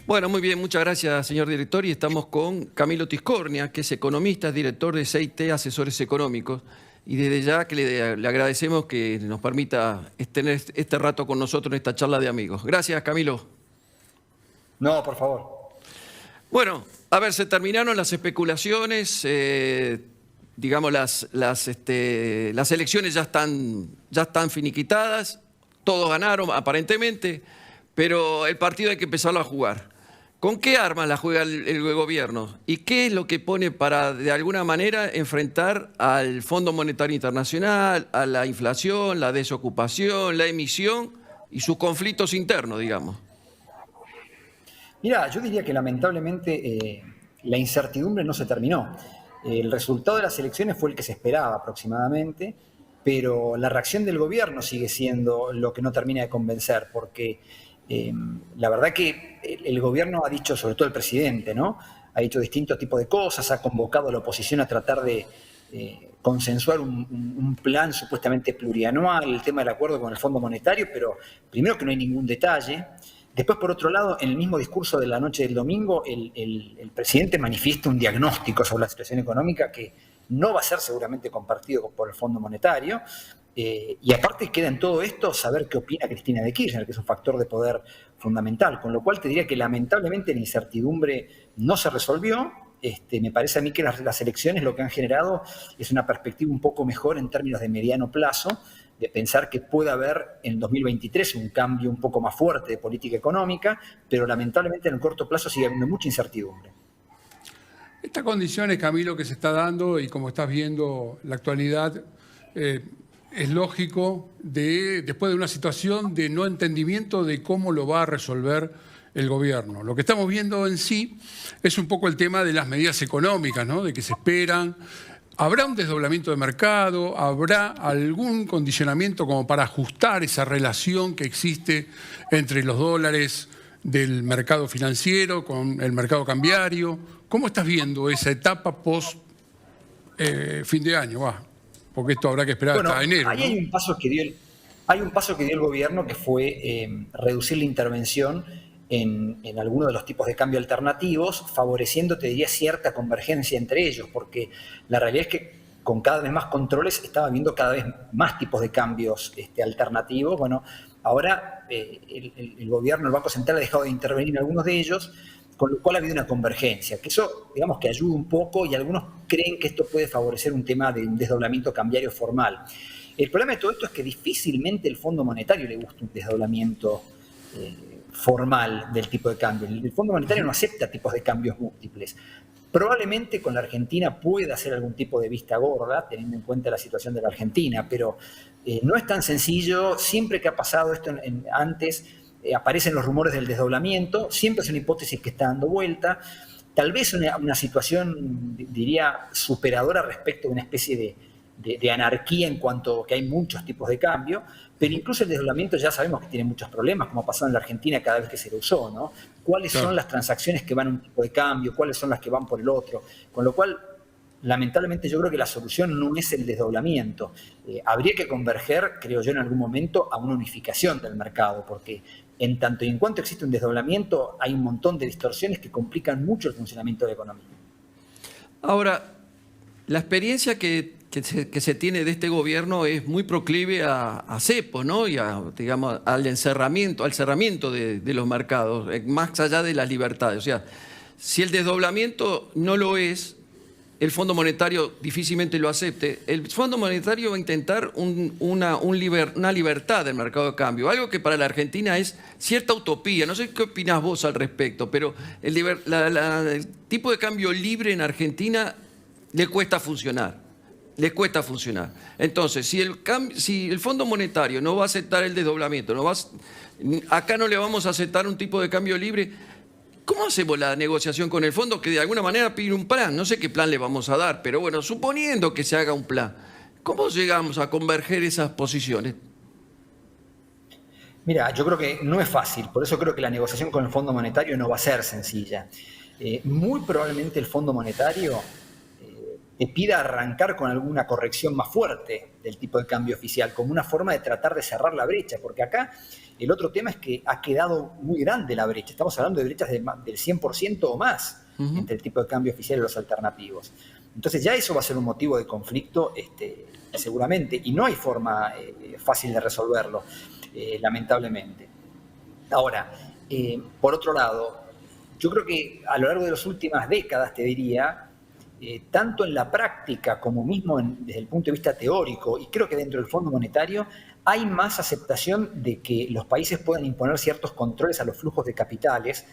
Bueno, muy bien, muchas gracias, señor director. Y estamos con Camilo Tiscornia, que es economista, es director de CIT Asesores Económicos. Y desde ya que le agradecemos que nos permita tener este rato con nosotros en esta charla de amigos. Gracias, Camilo. No, por favor. Bueno, a ver, se terminaron las especulaciones, digamos, las elecciones ya están finiquitadas, todos ganaron aparentemente, pero el partido hay que empezarlo a jugar. ¿Con qué armas la juega el gobierno? ¿Y qué es lo que pone para, de alguna manera, enfrentar al Fondo Monetario Internacional, a la inflación, la desocupación, la emisión y sus conflictos internos, digamos? Mira, yo diría que lamentablemente la incertidumbre no se terminó. El resultado de las elecciones fue el que se esperaba aproximadamente, pero la reacción del gobierno sigue siendo lo que no termina de convencer, porque la verdad que el gobierno ha dicho, sobre todo el presidente, ¿no? Ha dicho distintos tipos de cosas, ha convocado a la oposición a tratar de consensuar un plan supuestamente plurianual, el tema del acuerdo con el Fondo Monetario, pero primero que no hay ningún detalle. Después, por otro lado, en el mismo discurso de la noche del domingo, el presidente manifiesta un diagnóstico sobre la situación económica que no va a ser seguramente compartido por el Fondo Monetario. Y aparte queda en todo esto saber qué opina Cristina de Kirchner, que es un factor de poder fundamental. Con lo cual te diría que lamentablemente la incertidumbre no se resolvió. Me parece a mí que las elecciones lo que han generado es una perspectiva un poco mejor en términos de mediano plazo, de pensar que puede haber en 2023 un cambio un poco más fuerte de política económica, pero lamentablemente en el corto plazo sigue habiendo mucha incertidumbre. Estas condiciones, Camilo, que se está dando y como estás viendo la actualidad, es lógico después de una situación de no entendimiento de cómo lo va a resolver el gobierno. Lo que estamos viendo en sí es un poco el tema de las medidas económicas, ¿no? De que se esperan. ¿Habrá un desdoblamiento de mercado? ¿Habrá algún condicionamiento como para ajustar esa relación que existe entre los dólares del mercado financiero con el mercado cambiario? ¿Cómo estás viendo esa etapa post fin de año? Porque esto habrá que esperar hasta enero. Ahí ¿no? hay un paso que dio el gobierno, que fue reducir la intervención en algunos de los tipos de cambio alternativos, favoreciendo, te diría, cierta convergencia entre ellos, porque la realidad es que con cada vez más controles estaba viendo cada vez más tipos de cambios alternativos. Bueno, ahora el gobierno, el Banco Central ha dejado de intervenir en algunos de ellos, con lo cual ha habido una convergencia, que eso, digamos, que ayuda un poco, y algunos creen que esto puede favorecer un tema de un desdoblamiento cambiario formal. El problema de todo esto es que difícilmente el Fondo Monetario le gusta un desdoblamiento formal del tipo de cambio. El Fondo Monetario no acepta tipos de cambios múltiples. Probablemente con la Argentina pueda hacer algún tipo de vista gorda, teniendo en cuenta la situación de la Argentina, pero no es tan sencillo. Siempre que ha pasado esto antes, aparecen los rumores del desdoblamiento, siempre es una hipótesis que está dando vuelta. Tal vez una situación, diría, superadora respecto a una especie de anarquía en cuanto a que hay muchos tipos de cambio, pero incluso el desdoblamiento ya sabemos que tiene muchos problemas, como ha pasado en la Argentina cada vez que se lo usó, ¿no? ¿Cuáles son las transacciones que van a un tipo de cambio? ¿Cuáles son las que van por el otro? Con lo cual, lamentablemente, yo creo que la solución no es el desdoblamiento. Habría que converger, creo yo, en algún momento a una unificación del mercado, porque en tanto y en cuanto existe un desdoblamiento, hay un montón de distorsiones que complican mucho el funcionamiento de la economía. Ahora, la experiencia que se tiene de este gobierno es muy proclive a cepos, ¿no? Y digamos, al cerramiento de los mercados, más allá de las libertades. O sea, si el desdoblamiento no lo es, el Fondo Monetario difícilmente lo acepte. El Fondo Monetario va a intentar una libertad del mercado de cambio, algo que para la Argentina es cierta utopía. No sé qué opinás vos al respecto, pero el tipo de cambio libre en Argentina le cuesta funcionar. Entonces, si el Fondo Monetario no va a aceptar el desdoblamiento, acá no le vamos a aceptar un tipo de cambio libre, ¿cómo hacemos la negociación con el fondo que de alguna manera pide un plan? No sé qué plan le vamos a dar, pero bueno, suponiendo que se haga un plan, ¿cómo llegamos a converger esas posiciones? Mira, yo creo que no es fácil, por eso creo que la negociación con el Fondo Monetario no va a ser sencilla. Muy probablemente el Fondo Monetario pida arrancar con alguna corrección más fuerte del tipo de cambio oficial, como una forma de tratar de cerrar la brecha, porque acá el otro tema es que ha quedado muy grande la brecha. Estamos hablando de brechas del 100% o más entre el tipo de cambio oficial y los alternativos. Entonces ya eso va a ser un motivo de conflicto seguramente, y no hay forma fácil de resolverlo, lamentablemente. Ahora, por otro lado, yo creo que a lo largo de las últimas décadas, te diría, tanto en la práctica como mismo desde el punto de vista teórico, y creo que dentro del Fondo Monetario, hay más aceptación de que los países puedan imponer ciertos controles a los flujos de capitales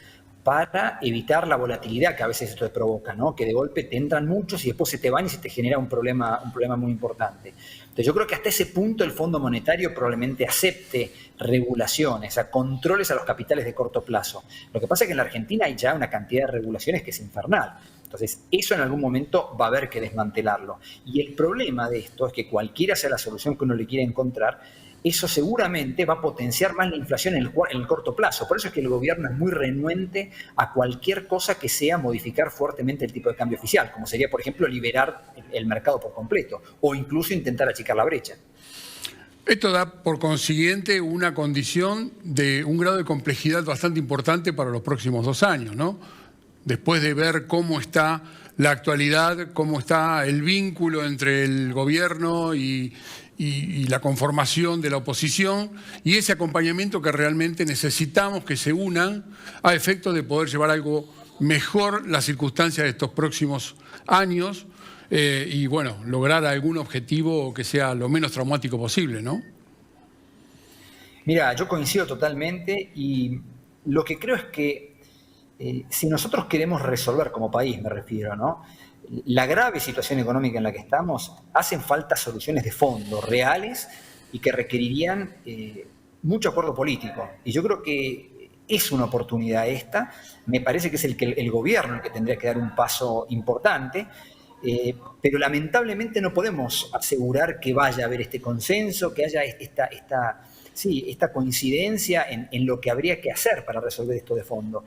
para evitar la volatilidad que a veces esto provoca, ¿no? Que de golpe te entran muchos y después se te van y se te genera un problema muy importante. Entonces yo creo que hasta ese punto el Fondo Monetario probablemente acepte regulaciones, a controles a los capitales de corto plazo. Lo que pasa es que en la Argentina hay ya una cantidad de regulaciones que es infernal. Entonces, eso en algún momento va a haber que desmantelarlo. Y el problema de esto es que cualquiera sea la solución que uno le quiera encontrar, eso seguramente va a potenciar más la inflación en el corto plazo. Por eso es que el gobierno es muy renuente a cualquier cosa que sea modificar fuertemente el tipo de cambio oficial, como sería, por ejemplo, liberar el mercado por completo o incluso intentar achicar la brecha. Esto da, por consiguiente, una condición de un grado de complejidad bastante importante para los próximos 2 años, ¿no? Después de ver cómo está la actualidad, cómo está el vínculo entre el gobierno y la conformación de la oposición, y ese acompañamiento que realmente necesitamos que se unan a efecto de poder llevar algo mejor las circunstancias de estos próximos años y, bueno, lograr algún objetivo que sea lo menos traumático posible, ¿no? Mira, yo coincido totalmente, y lo que creo es que si nosotros queremos resolver como país, me refiero, ¿no?, la grave situación económica en la que estamos, hacen falta soluciones de fondo, reales, y que requerirían mucho acuerdo político. Y yo creo que es una oportunidad esta. Me parece que es el gobierno el que tendría que dar un paso importante, pero lamentablemente no podemos asegurar que vaya a haber este consenso, que haya esta coincidencia en lo que habría que hacer para resolver esto de fondo.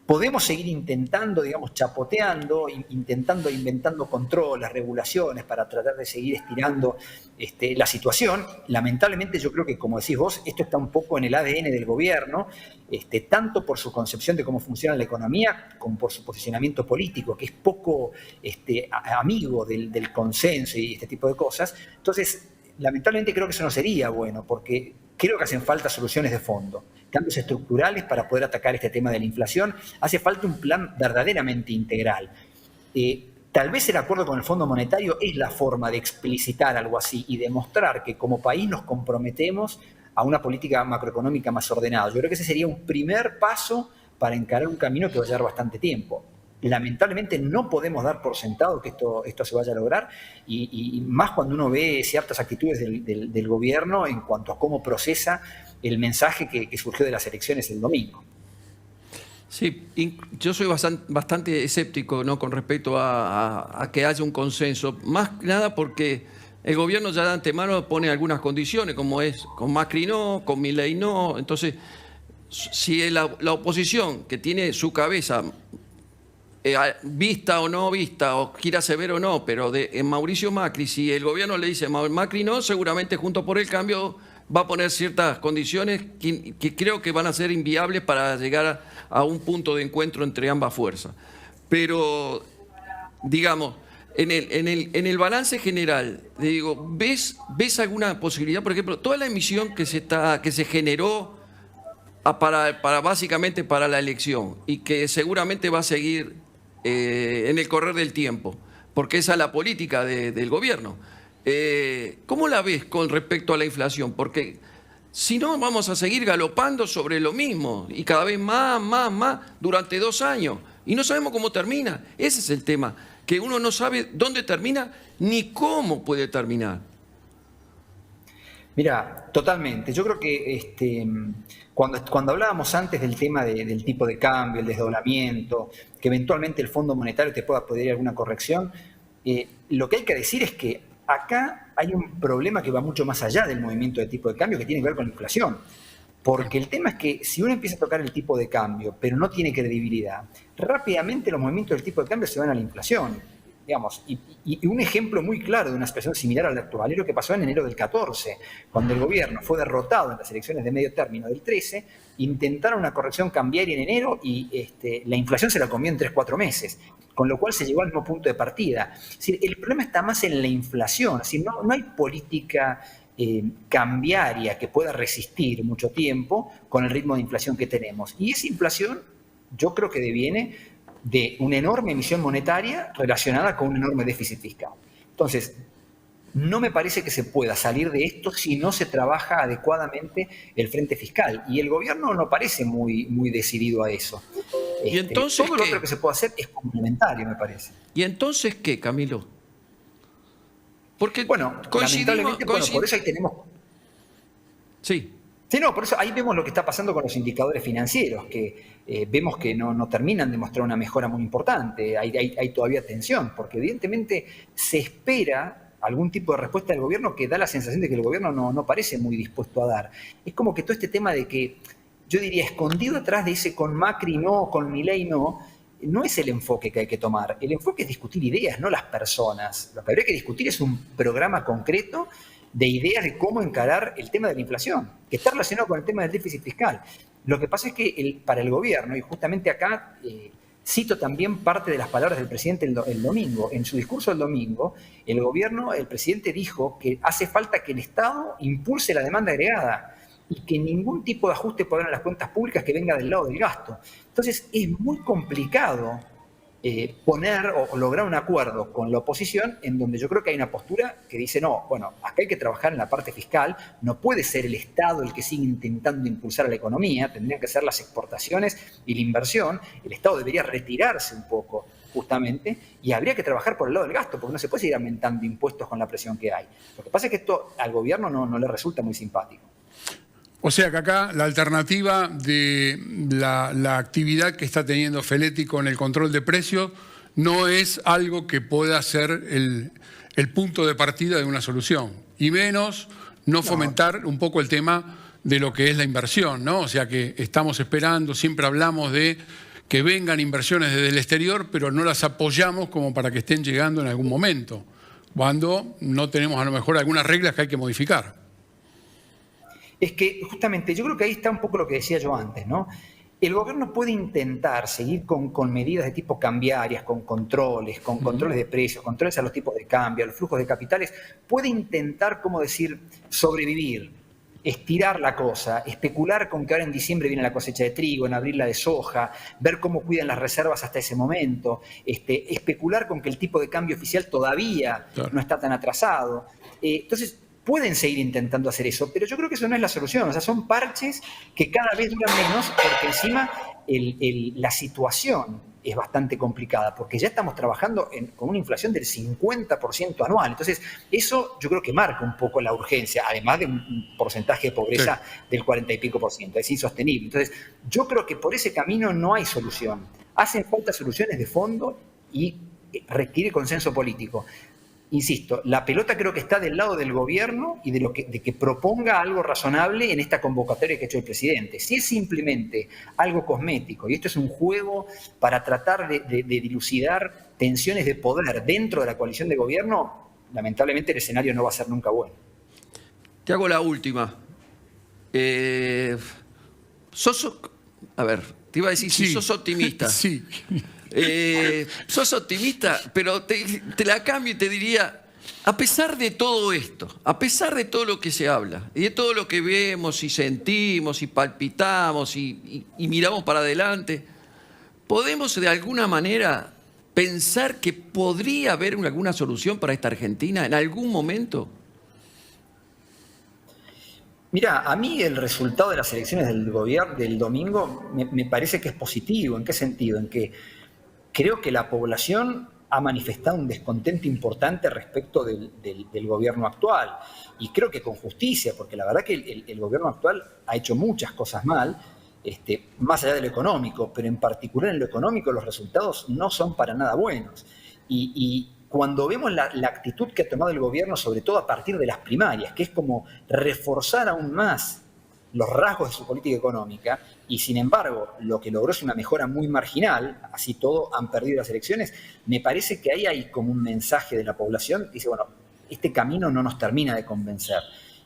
Podemos seguir intentando, digamos, chapoteando, inventando controles, regulaciones para tratar de seguir estirando la situación. Lamentablemente yo creo que, como decís vos, esto está un poco en el ADN del gobierno, tanto por su concepción de cómo funciona la economía como por su posicionamiento político, que es poco amigo del consenso y este tipo de cosas. Entonces, lamentablemente creo que eso no sería bueno, porque creo que hacen falta soluciones de fondo, cambios estructurales para poder atacar este tema de la inflación. Hace falta un plan verdaderamente integral. Tal vez el acuerdo con el Fondo Monetario es la forma de explicitar algo así y demostrar que como país nos comprometemos a una política macroeconómica más ordenada. Yo creo que ese sería un primer paso para encarar un camino que va a llevar bastante tiempo. Lamentablemente no podemos dar por sentado que esto se vaya a lograr, y más cuando uno ve ciertas actitudes del gobierno en cuanto a cómo procesa el mensaje que surgió de las elecciones el domingo. Sí, yo soy bastante escéptico, ¿no?, con respecto a que haya un consenso, más que nada porque el gobierno ya de antemano pone algunas condiciones, como es con Macri no, con Milei no. Entonces, si la oposición, que tiene su cabeza vista o no vista, o quiera ver o no, pero en Mauricio Macri, si el gobierno le dice Macri no, seguramente Juntos por el Cambio va a poner ciertas condiciones que creo que van a ser inviables para llegar a un punto de encuentro entre ambas fuerzas. Pero, digamos, en el balance general, le digo, ¿ves alguna posibilidad? Por ejemplo, toda la emisión que se generó básicamente para la elección, y que seguramente va a seguir en el correr del tiempo, porque esa es la política del gobierno. ¿Cómo la ves con respecto a la inflación? Porque si no, vamos a seguir galopando sobre lo mismo y cada vez más durante 2 años. Y no sabemos cómo termina. Ese es el tema, que uno no sabe dónde termina ni cómo puede terminar. Mira, totalmente. Yo creo que cuando hablábamos antes del tema del tipo de cambio, el desdoblamiento, que eventualmente el Fondo Monetario te pueda pedir alguna corrección, lo que hay que decir es que acá hay un problema que va mucho más allá del movimiento de tipo de cambio, que tiene que ver con la inflación. Porque el tema es que si uno empieza a tocar el tipo de cambio, pero no tiene credibilidad, rápidamente los movimientos del tipo de cambio se van a la inflación. digamos, y un ejemplo muy claro de una situación similar a la actual es lo que pasó en enero del 14, cuando el gobierno fue derrotado en las elecciones de medio término del 13, intentaron una corrección cambiaria en enero y la inflación se la comió en 3-4 meses, con lo cual se llegó al mismo punto de partida. Es decir, el problema está más en la inflación, es decir, no hay política cambiaria que pueda resistir mucho tiempo con el ritmo de inflación que tenemos. Y esa inflación yo creo que deviene de una enorme emisión monetaria relacionada con un enorme déficit fiscal. Entonces, no me parece que se pueda salir de esto si no se trabaja adecuadamente el frente fiscal. Y el gobierno no parece muy decidido a eso. ¿Y entonces todo lo otro que se puede hacer es complementario, me parece. ¿Y entonces qué, Camilo? Porque bueno, lamentablemente, por eso ahí tenemos... Sí. Sí, no, por eso ahí vemos lo que está pasando con los indicadores financieros, que vemos que no terminan de mostrar una mejora muy importante, hay todavía tensión, porque evidentemente se espera algún tipo de respuesta del gobierno que da la sensación de que el gobierno no parece muy dispuesto a dar. Es como que todo este tema de que, yo diría, escondido atrás de ese con Macri no, con Milei no es el enfoque que hay que tomar. El enfoque es discutir ideas, no las personas. Lo que habría que discutir es un programa concreto de ideas de cómo encarar el tema de la inflación, que está relacionado con el tema del déficit fiscal. Lo que pasa es que para el gobierno, y justamente acá cito también parte de las palabras del presidente el domingo, en su discurso el domingo, el presidente dijo que hace falta que el Estado impulse la demanda agregada y que ningún tipo de ajuste podrá en las cuentas públicas que venga del lado del gasto. Entonces es muy complicado poner o lograr un acuerdo con la oposición en donde yo creo que hay una postura que dice, no, bueno, acá hay que trabajar en la parte fiscal, no puede ser el Estado el que sigue intentando impulsar a la economía, tendrían que ser las exportaciones y la inversión, el Estado debería retirarse un poco justamente y habría que trabajar por el lado del gasto, porque no se puede seguir aumentando impuestos con la presión que hay. Lo que pasa es que esto al gobierno no le resulta muy simpático. O sea que acá la alternativa de la actividad que está teniendo Feletti con el control de precios no es algo que pueda ser el punto de partida de una solución. Y menos no fomentar un poco el tema de lo que es la inversión, ¿no? O sea que estamos esperando, siempre hablamos de que vengan inversiones desde el exterior, pero no las apoyamos como para que estén llegando en algún momento, cuando no tenemos a lo mejor algunas reglas que hay que modificar. Es que justamente yo creo que ahí está un poco lo que decía yo antes, ¿no? El gobierno puede intentar seguir con medidas de tipo cambiarias, con controles de precios, controles a los tipos de cambio, a los flujos de capitales, puede intentar, ¿cómo decir?, sobrevivir, estirar la cosa, especular con que ahora en diciembre viene la cosecha de trigo, en abril la de soja, ver cómo cuidan las reservas hasta ese momento, especular con que el tipo de cambio oficial todavía no está tan atrasado. Entonces, pueden seguir intentando hacer eso, pero yo creo que eso no es la solución. O sea, son parches que cada vez duran menos porque encima la situación es bastante complicada, porque ya estamos trabajando con una inflación del 50% anual. Entonces, eso yo creo que marca un poco la urgencia, además de un porcentaje de pobreza del 40 y pico por ciento. Es insostenible. Entonces, yo creo que por ese camino no hay solución. Hacen falta soluciones de fondo y requiere consenso político. Insisto, la pelota creo que está del lado del gobierno y de que proponga algo razonable en esta convocatoria que ha hecho el presidente. Si es simplemente algo cosmético y esto es un juego para tratar de dilucidar tensiones de poder dentro de la coalición de gobierno, lamentablemente el escenario no va a ser nunca bueno. Te hago la última. A ver, te iba a decir si sos optimista. Sí. Sos optimista, pero te la cambio y te diría, a pesar de todo esto, a pesar de todo lo que se habla, y de todo lo que vemos y sentimos y palpitamos y miramos para adelante, ¿podemos de alguna manera pensar que podría haber alguna solución para esta Argentina en algún momento? Mira, a mí el resultado de las elecciones del gobierno del domingo me parece que es positivo. ¿En qué sentido? En que creo que la población ha manifestado un descontento importante respecto del gobierno actual. Y creo que con justicia, porque la verdad que el gobierno actual ha hecho muchas cosas mal, más allá de lo económico, pero en particular en lo económico los resultados no son para nada buenos. Y cuando vemos la actitud que ha tomado el gobierno, sobre todo a partir de las primarias, que es como reforzar aún más los rasgos de su política económica, y sin embargo lo que logró es una mejora muy marginal, así todo han perdido las elecciones. Me parece que ahí hay como un mensaje de la población que dice, bueno, este camino no nos termina de convencer.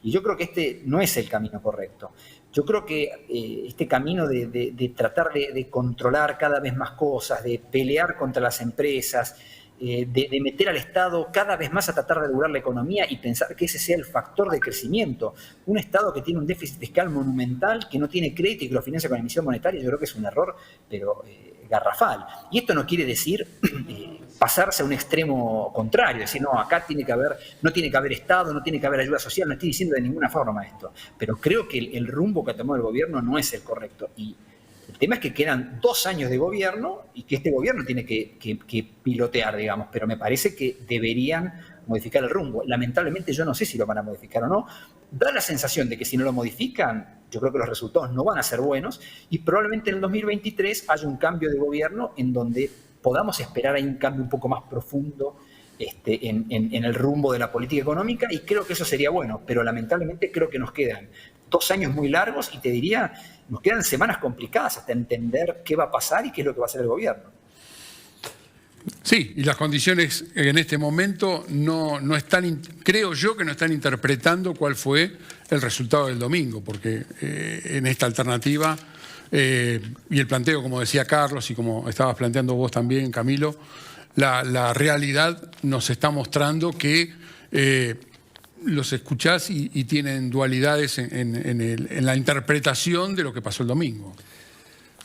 Y yo creo que este no es el camino correcto. Yo creo que este camino de tratar de controlar cada vez más cosas, de pelear contra las empresas, de meter al Estado cada vez más a tratar de regular la economía y pensar que ese sea el factor de crecimiento. Un Estado que tiene un déficit fiscal monumental, que no tiene crédito y que lo financia con emisión monetaria, yo creo que es un error, pero garrafal. Y esto no quiere decir pasarse a un extremo contrario, decir, no, acá no tiene que haber Estado, no tiene que haber ayuda social, no estoy diciendo de ninguna forma esto, pero creo que el rumbo que ha tomado el gobierno no es el correcto. Y el tema es que quedan 2 años de gobierno y que este gobierno tiene que pilotear, digamos, pero me parece que deberían modificar el rumbo. Lamentablemente yo no sé si lo van a modificar o no. Da la sensación de que si no lo modifican, yo creo que los resultados no van a ser buenos y probablemente en el 2023 haya un cambio de gobierno en donde podamos esperar ahí un cambio un poco más profundo en el rumbo de la política económica, y creo que eso sería bueno, pero lamentablemente creo que nos quedan 2 años muy largos y te diría, nos quedan semanas complicadas hasta entender qué va a pasar y qué es lo que va a hacer el gobierno. Sí, y las condiciones en este momento no están, creo yo que no están interpretando cuál fue el resultado del domingo, porque en esta alternativa, y el planteo, como decía Carlos y como estabas planteando vos también, Camilo, la realidad nos está mostrando que los escuchás y tienen dualidades en la interpretación de lo que pasó el domingo.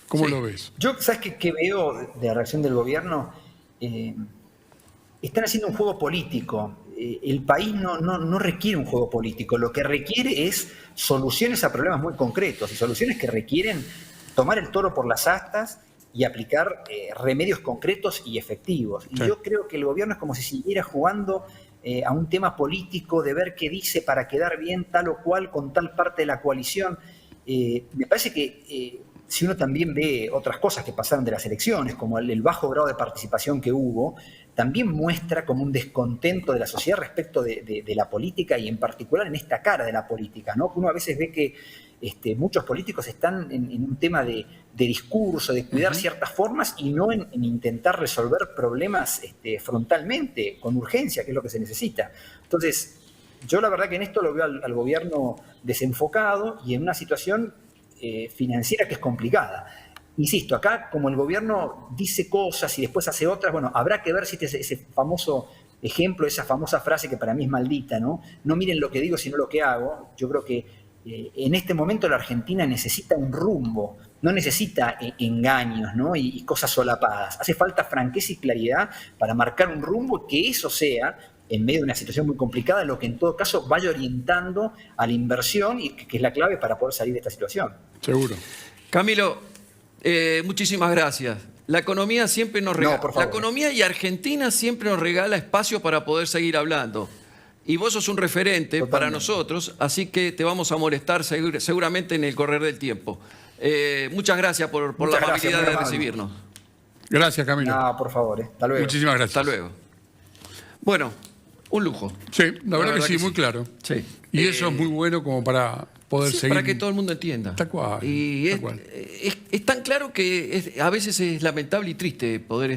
¿Cómo lo ves? Yo, ¿sabes qué veo de la reacción del gobierno? Están haciendo un juego político. El país no requiere un juego político. Lo que requiere es soluciones a problemas muy concretos y soluciones que requieren tomar el toro por las astas y aplicar remedios concretos y efectivos. Y yo creo que el gobierno es como si siguiera jugando a un tema político de ver qué dice para quedar bien tal o cual con tal parte de la coalición. Me parece que si uno también ve otras cosas que pasaron de las elecciones, como el bajo grado de participación que hubo, también muestra como un descontento de la sociedad respecto de la política y en particular en esta cara de la política, ¿no? Uno a veces ve que muchos políticos están en un tema de discurso, de cuidar ciertas formas y no en intentar resolver problemas frontalmente, con urgencia, que es lo que se necesita. Entonces, yo la verdad que en esto lo veo al gobierno desenfocado y en una situación financiera que es complicada. Insisto, acá como el gobierno dice cosas y después hace otras, bueno, habrá que ver si ese famoso ejemplo, esa famosa frase que para mí es maldita, ¿no? No miren lo que digo, sino lo que hago. Yo creo que en este momento la Argentina necesita un rumbo, no necesita engaños, ¿no? y cosas solapadas. Hace falta franqueza y claridad para marcar un rumbo, que eso sea, en medio de una situación muy complicada, lo que en todo caso vaya orientando a la inversión y que es la clave para poder salir de esta situación. Seguro. Camilo, muchísimas gracias. La economía siempre nos regala. La economía y Argentina siempre nos regala espacio para poder seguir hablando. Y vos sos un referente para nosotros, así que te vamos a molestar seguramente en el correr del tiempo. Muchas gracias por la amabilidad de recibirnos. Gracias, Camilo. No, por favor. Hasta luego. Muchísimas gracias. Hasta luego. Bueno, un lujo. Sí, la verdad que sí, muy claro. Sí. Y eso es muy bueno como para poder seguir. Para que todo el mundo entienda. Tal cual. Y es tan claro que a veces es lamentable y triste poder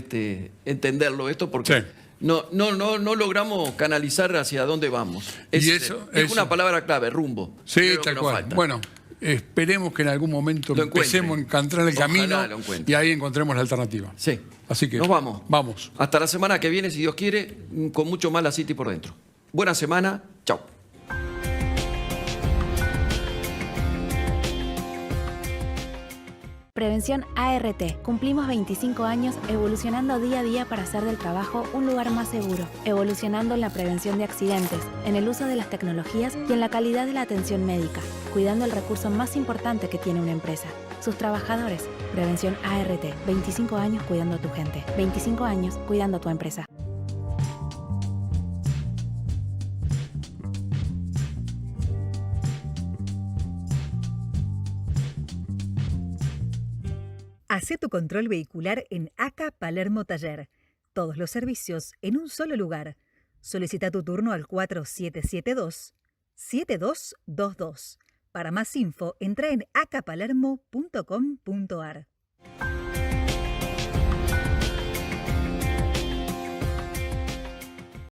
entenderlo esto porque no logramos canalizar hacia dónde vamos. Es una palabra clave, rumbo. Sí, tal cual. Bueno, esperemos que en algún momento empecemos a encontrar el camino y ahí encontremos la alternativa. Sí. Así que nos vamos. Vamos. Hasta la semana que viene, si Dios quiere, con mucho más La City por dentro. Buena semana. Chao. Prevención ART. Cumplimos 25 años evolucionando día a día para hacer del trabajo un lugar más seguro, evolucionando en la prevención de accidentes, en el uso de las tecnologías y en la calidad de la atención médica, cuidando el recurso más importante que tiene una empresa, sus trabajadores. Prevención ART. 25 años cuidando a tu gente. 25 años cuidando a tu empresa. Hacé tu control vehicular en ACA Palermo Taller. Todos los servicios en un solo lugar. Solicita tu turno al 4772-7222. Para más info, entra en acapalermo.com.ar.